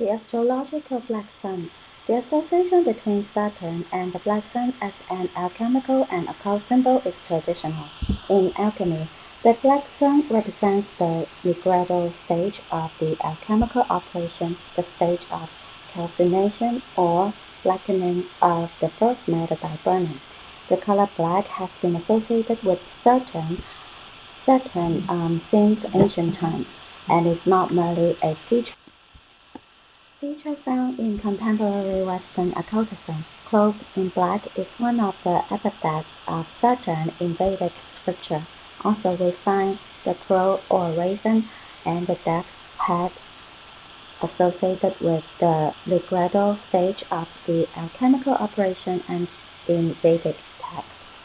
The astrological black sun. The association between Saturn and the black sun as an alchemical and occult symbol is traditional. In alchemy, the black sun represents the regrado stage of the alchemical operation, the stage of calcination or blackening of the first matter by burning. The color black has been associated with Saturn since ancient times, and is not merely a feature found in contemporary Western occultism. Cloaked in black is one of the epithets of Saturn in Vedic scripture. Also, we find the crow or raven and the death's head associated with the ligredo stage of the alchemical operation and in Vedic texts.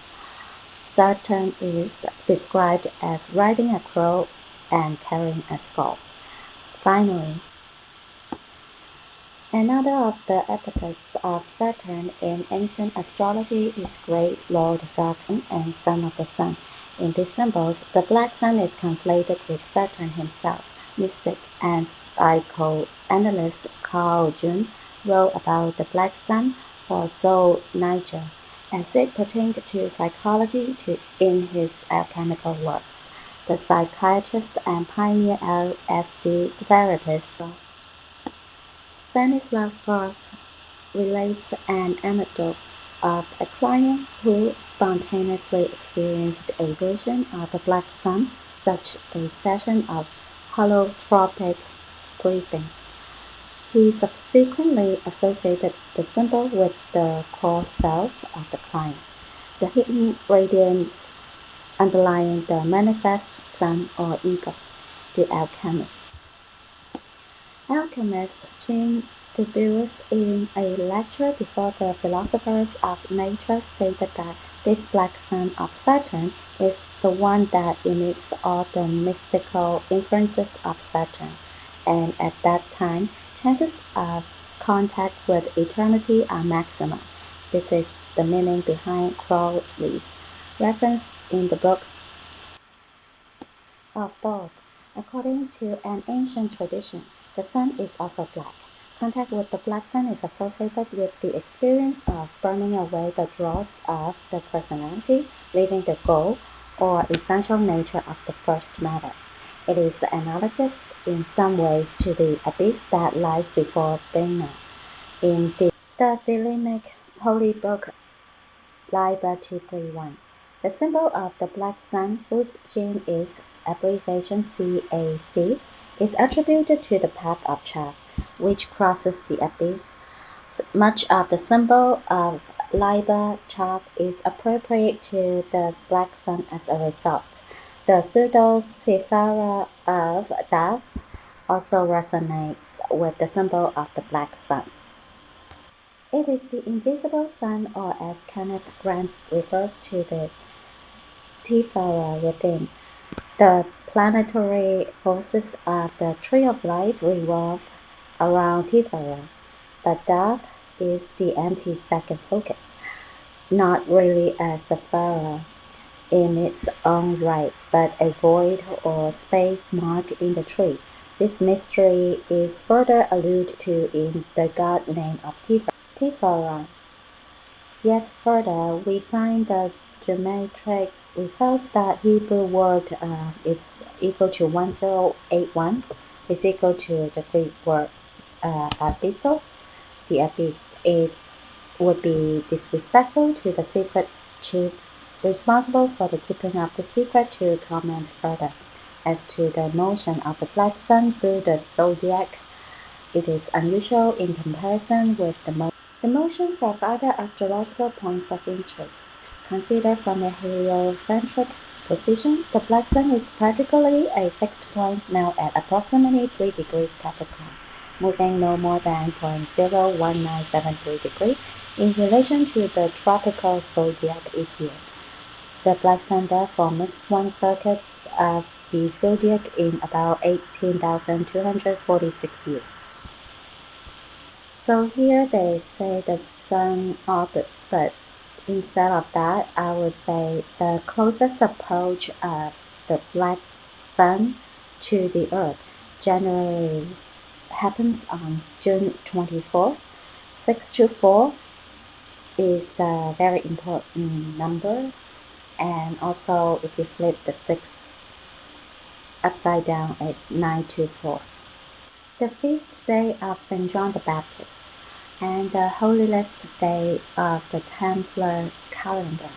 Saturn is described as riding a crow and carrying a skull. Finally, another of the epithets of Saturn in ancient astrology is Great Lord Dark Sun and Son of the Sun. In these symbols, the black sun is conflated with Saturn himself. Mystic and psychoanalyst Carl Jung wrote about the black sun for Soul Niger as it pertained to psychology in his alchemical works. The psychiatrist and pioneer LSD therapist Stanislavov relates an anecdote of a client who spontaneously experienced a vision of the black sun, such a session of holotropic breathing. He subsequently associated the symbol with the core self of the client, the hidden radiance underlying the manifest sun or ego, the alchemist. Alchemist Jean Dubus in a lecture before the philosophers of nature stated that this black sun of Saturn is the one that emits all the mystical influences of Saturn, and at that time chances of contact with eternity are maximum. This is the meaning behind Crowley's reference in the book of Thoth. According to an ancient tradition, the sun is also black. Contact with the black sun is associated with the experience of burning away the dross of the personality, leaving the goal or essential nature of the first matter. It is analogous in some ways to the abyss that lies before Dana. In the Thelemic holy book Liber 231, the symbol of the black sun, whose gene is abbreviation CAC, is attributed to the path of chaff, which crosses the abyss. Much of the symbol of Liber chaff is appropriate to the black sun as a result. The pseudo-sephira of death also resonates with the symbol of the black sun. It is the invisible sun, or as Kenneth Grant refers to the Tifara within. The planetary forces of the Tree of Life revolve around Tifara, but death is the anti-second focus, not really a Sephira in its own right, but a void or space mark in the tree. This mystery is further alluded to in the god name of Tifara. Yet further, we find the geometric result that Hebrew word is equal to 1081 is equal to the Greek word abysso, the abyss. It would be disrespectful to the secret chiefs responsible for the keeping of the secret to comment further. As to the motion of the black sun through the zodiac, it is unusual in comparison with the motions of other astrological points of interest. Considered from a heliocentric position, the black sun is practically a fixed point now at approximately 3 degrees Capricorn, moving no more than 0.01973 degrees in relation to the tropical zodiac each year. The black sun therefore makes one circuit of the zodiac in about 18,246 years. So here they say the sun orbit, but instead of that, I would say the closest approach of the black sun to the Earth generally happens on June 24th. 624 is a very important number, and also if you flip the 6 upside down, it's 924. The feast day of St. John the Baptist and the holiest day of the Templar calendar.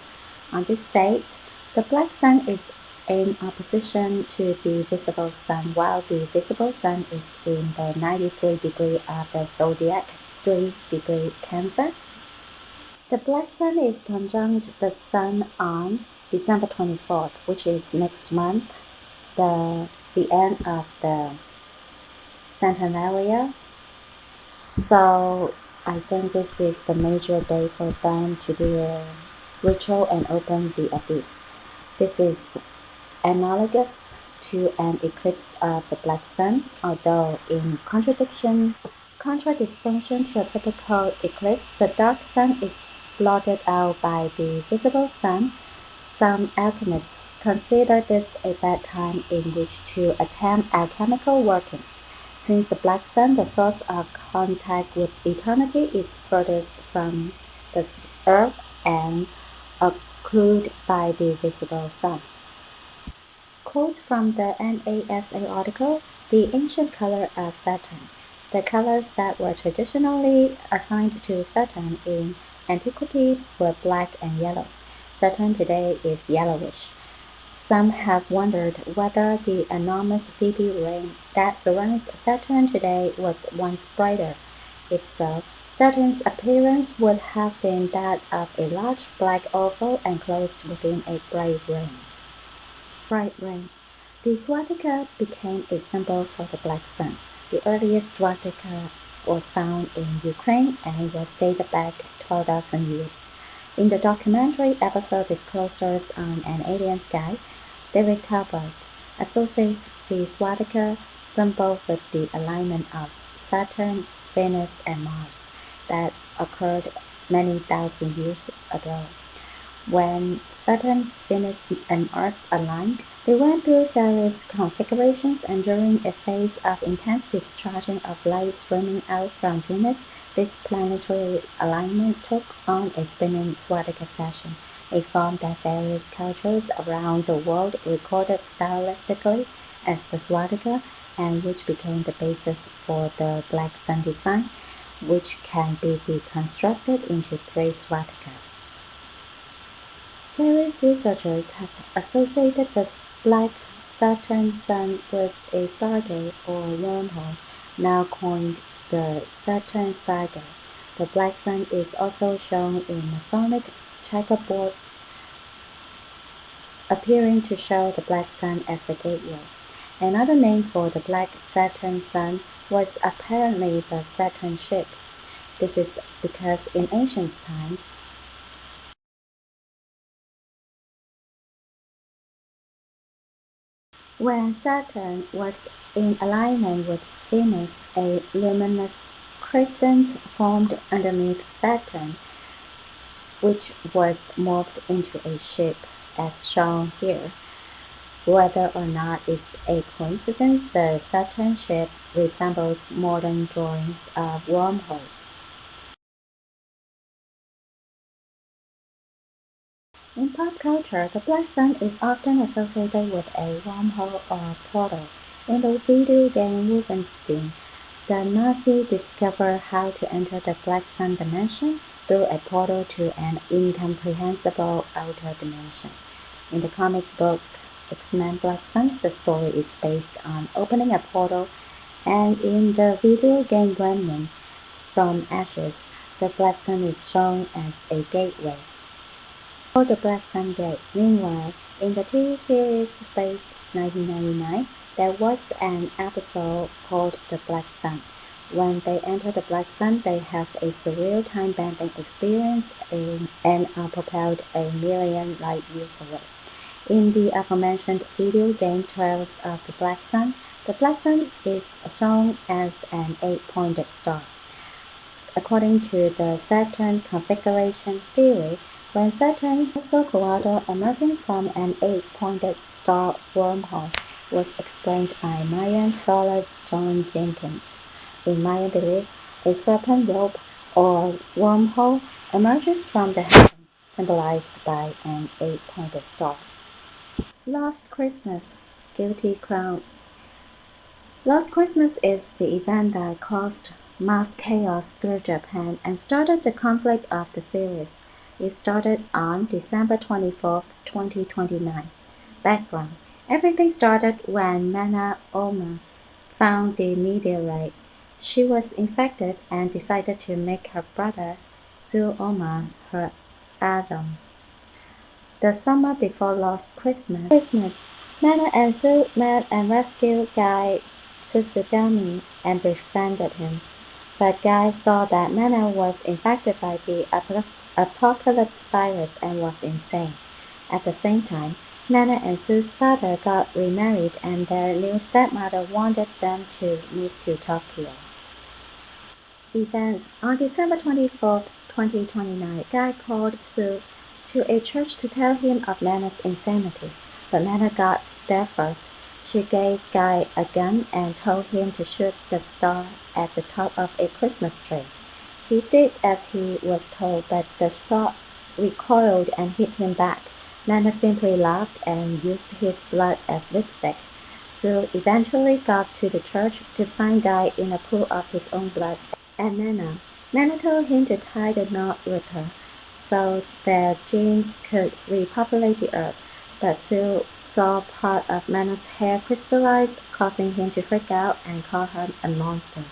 On this date, the black sun is in opposition to the visible sun, while the visible sun is in the 93 degree of the zodiac, 3 degree Cancer. The black sun is conjunct the sun on December 24th, which is next month, the end of the Saturnalia. So I think this is the major day for them to do a ritual and open the abyss. This is analogous to an eclipse of the black sun, although in contradistinction to a typical eclipse, the dark sun is blotted out by the visible sun. Some alchemists consider this a bad time in which to attempt alchemical workings, since the black sun, the source of contact with eternity, is furthest from the earth and occluded by the visible sun. Quotes from the NASA article, "The ancient color of Saturn." The colors that were traditionally assigned to Saturn in antiquity were black and yellow. Saturn today is yellowish. Some have wondered whether the enormous Phoebe ring that surrounds Saturn today was once brighter. If so, Saturn's appearance would have been that of a large black oval enclosed within a bright ring. The swastika became a symbol for the black sun. The earliest swastika was found in Ukraine and was dated back 12,000 years. In the documentary episode Disclosures on an Alien Sky, David Talbot associates the swastika symbol with the alignment of Saturn, Venus, and Mars that occurred many thousand years ago. When Saturn, Venus, and Mars aligned, they went through various configurations, and during a phase of intense discharging of light streaming out from Venus, this planetary alignment took on a spinning swastika fashion, a form that various cultures around the world recorded stylistically as the swastika, and which became the basis for the black sun design, which can be deconstructed into 3 swastikas. Various researchers have associated the black Saturn sun with a stargate or wormhole, now coined the Saturn stargate. The black sun is also shown in Masonic checkerboards, appearing to show the black sun as a gateway. Another name for the black Saturn sun was apparently the Saturn ship. This is because in ancient times, when Saturn was in alignment with Venus, a luminous crescent formed underneath Saturn, which was morphed into a ship, as shown here. Whether or not it's a coincidence, the Saturn ship resembles modern drawings of wormholes. In pop culture, the black sun is often associated with a wormhole or portal. In the video game Wolfenstein, the Nazi discover how to enter the black sun dimension through a portal to an incomprehensible outer dimension. In the comic book X-Men Black Sun, the story is based on opening a portal, and in the video game Remnant from Ashes, the black sun is shown as a gateway. For the Black Sun Gate. Meanwhile, in the TV series Space 1999, there was an episode called The Black Sun. When they enter the black sun, they have a surreal time-bending experience and are propelled a million light years away. In the aforementioned video game Trails of the Black Sun is shown as an 8-pointed star. According to the Saturn configuration theory, when Saturn Socorro emerging from an 8-pointed star wormhole was explained by Mayan scholar John Jenkins. In Mayan belief, a serpent rope or wormhole emerges from the heavens, symbolized by an eight-pointed star. Last Christmas, Guilty Crown. Last Christmas is the event that caused mass chaos through Japan and started the conflict of the series. It started on December 24, 2029. Background: everything started when Nana Oma found the meteorite. She was infected and decided to make her brother, Su Oma, her Adam. The summer before last Christmas, Nana and Su met and rescued Guy Tsutsugami and befriended him. But Guy saw that Nana was infected by the apocalypse virus and was insane. At the same time, Nana and Su's father got remarried and their new stepmother wanted them to move to Tokyo. Event: on December 24, 2029, Guy called Su to a church to tell him of Nana's insanity, but Nana got there first. She gave Guy a gun and told him to shoot the star at the top of a Christmas tree. He did as he was told, but the star recoiled and hit him back. Nana simply laughed and used his blood as lipstick. Su eventually got to the church to find Guy in a pool of his own blood and Nana told him to tie the knot with her so their genes could repopulate the earth, but Su saw part of Nana's hair crystallize, causing him to freak out and call her a monster.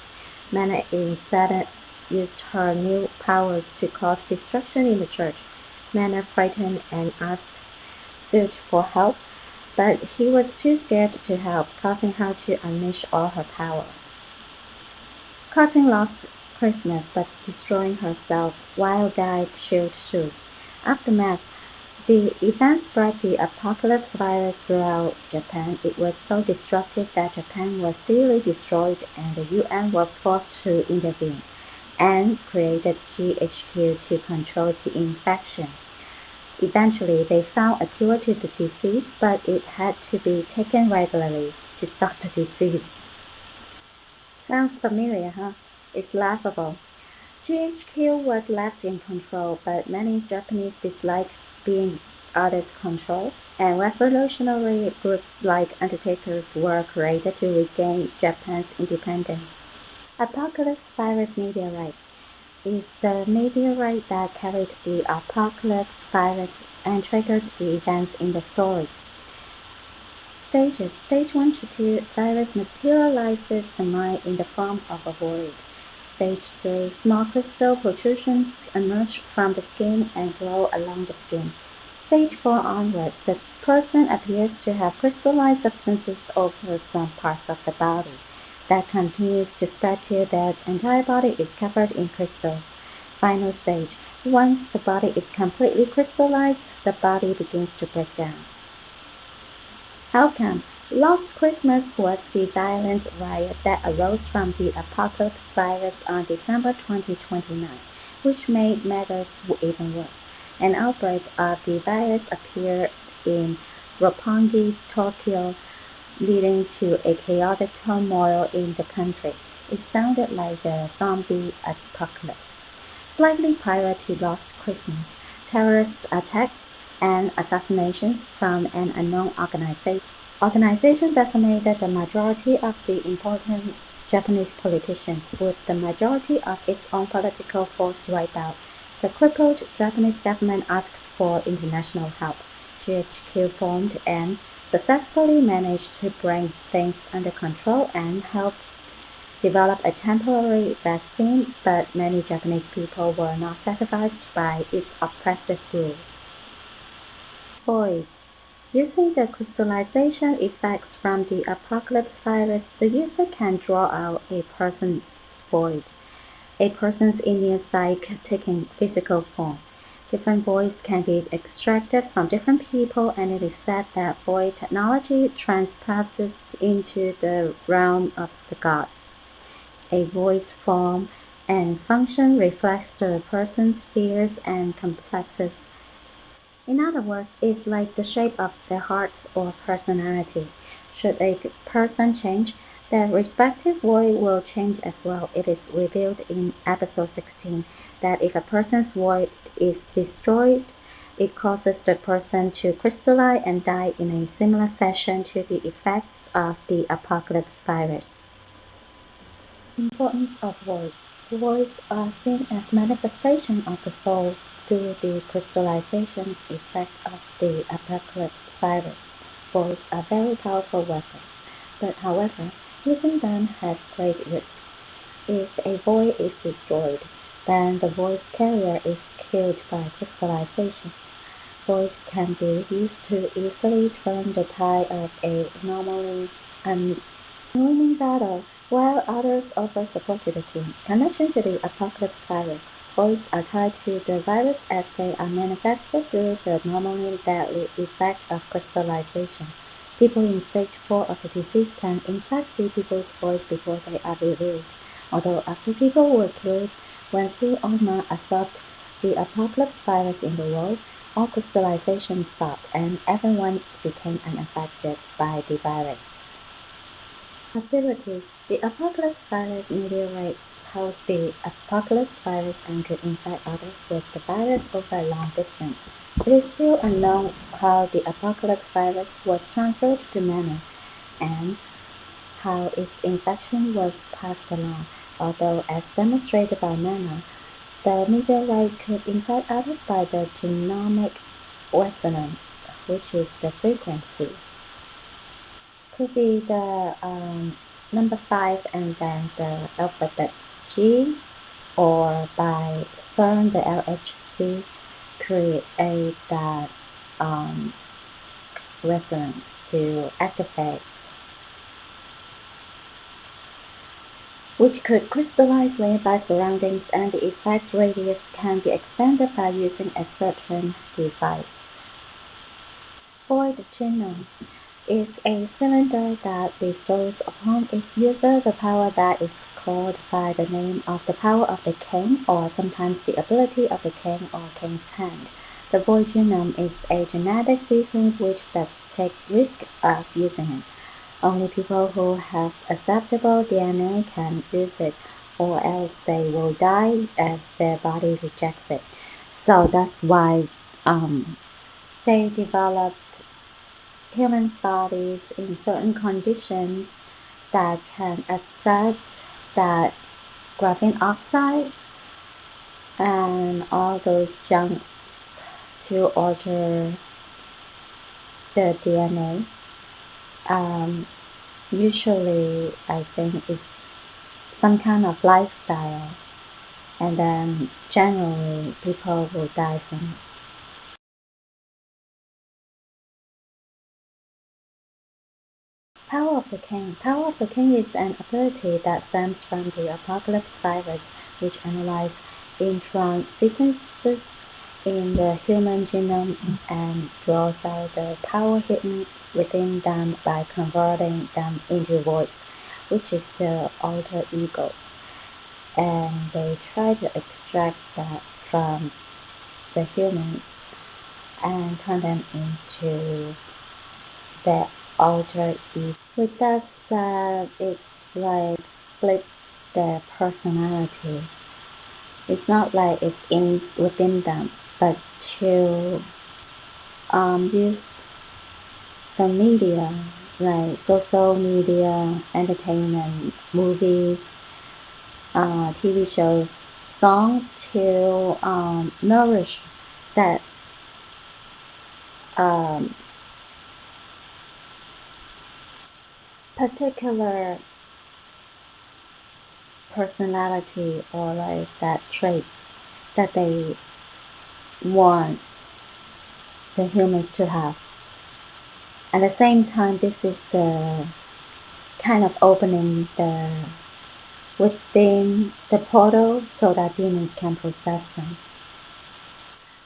Nana instead used her new powers to cause destruction in the church. Nana frightened and asked Su for help, but he was too scared to help, causing her to unleash all her power, causing lost Christmas but destroying herself while Guy shielded Su. Aftermath: the event spread the apocalypse virus throughout Japan. It was so destructive that Japan was nearly destroyed and the UN was forced to intervene and created GHQ to control the infection. Eventually, they found a cure to the disease, but it had to be taken regularly to stop the disease. Sounds familiar, huh? It's laughable. GHQ was left in control, but many Japanese disliked being others' control, and revolutionary groups like Undertakers were created to regain Japan's independence. Apocalypse virus meteorite is the meteorite that carried the apocalypse virus and triggered the events in the story. Stages: Stage 1 to 2, virus materializes the mind in the form of a void. Stage 3, small crystal protrusions emerge from the skin and glow along the skin. Stage 4 onwards, the person appears to have crystallized substances over some parts of the body. That continues to spread till their entire body is covered in crystals. Final stage: once the body is completely crystallized, the body begins to break down. Outcome: Last Christmas was the violent riot that arose from the apocalypse virus on December 2029, which made matters even worse. An outbreak of the virus appeared in Roppongi, Tokyo, leading to a chaotic turmoil in the country. It sounded like the zombie apocalypse. Slightly prior to Last Christmas, terrorist attacks and assassinations from an unknown organization decimated the majority of the important Japanese politicians, with the majority of its own political force wiped out. The crippled Japanese government asked for international help. GHQ formed and successfully managed to bring things under control and helped develop a temporary vaccine, but many Japanese people were not satisfied by its oppressive rule. Voids. Using the crystallization effects from the apocalypse virus, the user can draw out a person's void, a person's inner psyche taking physical form. Different voids can be extracted from different people, and it is said that void technology transpasses into the realm of the gods. A void's form and function reflects the person's fears and complexes. In other words, it's like the shape of their hearts or personality. Should a person change, Their respective void will change as well. It is revealed in episode 16 that if a person's void is destroyed, it causes the person to crystallize and die in a similar fashion to the effects of the apocalypse virus. Importance of voids. Voids are seen as manifestation of the soul through the crystallization effect of the apocalypse virus. Voids are very powerful weapons, but however, using them has great risks. If a void is destroyed, then the void's carrier is killed by crystallization. Voids can be used to easily turn the tide of a normally winning battle, while others offer support to the team. Connection to the apocalypse virus. Voids are tied to the virus as they are manifested through the normally deadly effect of crystallization. People in stage 4 of the disease can in fact see people's voids before they are revealed. Although after people were killed, when Su-Oma absorbed the apocalypse virus in the world, all crystallization stopped and everyone became unaffected by the virus. Abilities. The apocalypse virus meteorite housed the apocalypse virus and could infect others with the virus over a long distance. It is still unknown how the apocalypse virus was transferred to Mana and how its infection was passed along, although as demonstrated by Mana, the meteorite could infect others by the genomic resonance, which is the frequency. Could be the number 5 and then the alphabet G, or by CERN, the LHC, create that resonance to activate, which could crystallize nearby surroundings, and the effect's radius can be expanded by using a certain device. Void genome is a cylinder that bestows upon its user the power that is called by the name of the power of the king, or sometimes the ability of the king or king's hand. The void genome is a genetic sequence which does take risk of using it. Only people who have acceptable DNA can use it, or else they will die as their body rejects it. So that's why they developed humans' bodies in certain conditions that can accept that graphene oxide and all those junks to alter the DNA. Usually, I think it's some kind of lifestyle, and then generally people will die from it. Power of the King. Power of the King is an ability that stems from the apocalypse virus, which analyzes intron sequences in the human genome and draws out the power hidden within them by converting them into voids, which is the alter ego. And they try to extract that from the humans and turn them into their alter ego. With that said, it's like split their personality. It's not like it's within them, but to use the media, like social media, entertainment, movies, TV shows, songs to nourish that particular personality, or like that traits that they want the humans to have. At the same time, this is the kind of opening the within the portal so that demons can possess them.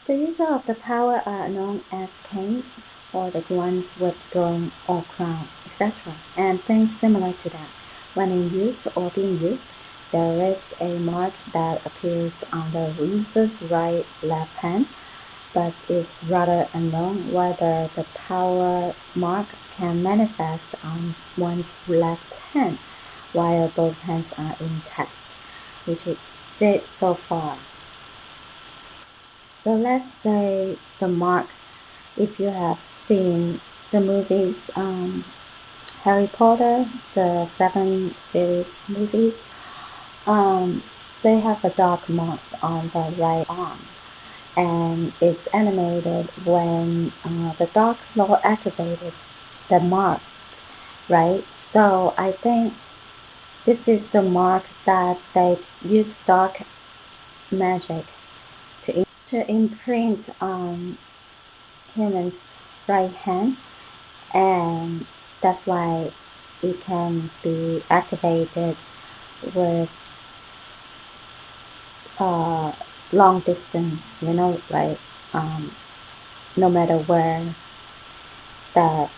The user of the power are known as kings, or the ones with throne or crown, etc., and things similar to that. When in use or being used, there is a mark that appears on the user's right left hand, but it's rather unknown whether the power mark can manifest on one's left hand while both hands are intact, which it did so far. So let's say the mark, if you have seen the movies Harry Potter, the 7 series movies, they have a dark mark on the right arm, and it's animated when the Dark Lord activated the mark, right? So I think this is the mark that they use dark magic to imprint on humans' right hand, and that's why it can be activated with long distance, right? No matter where the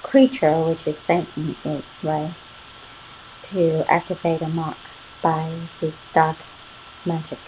creature, which is Satan, is, right? To activate a mark by his dark magic.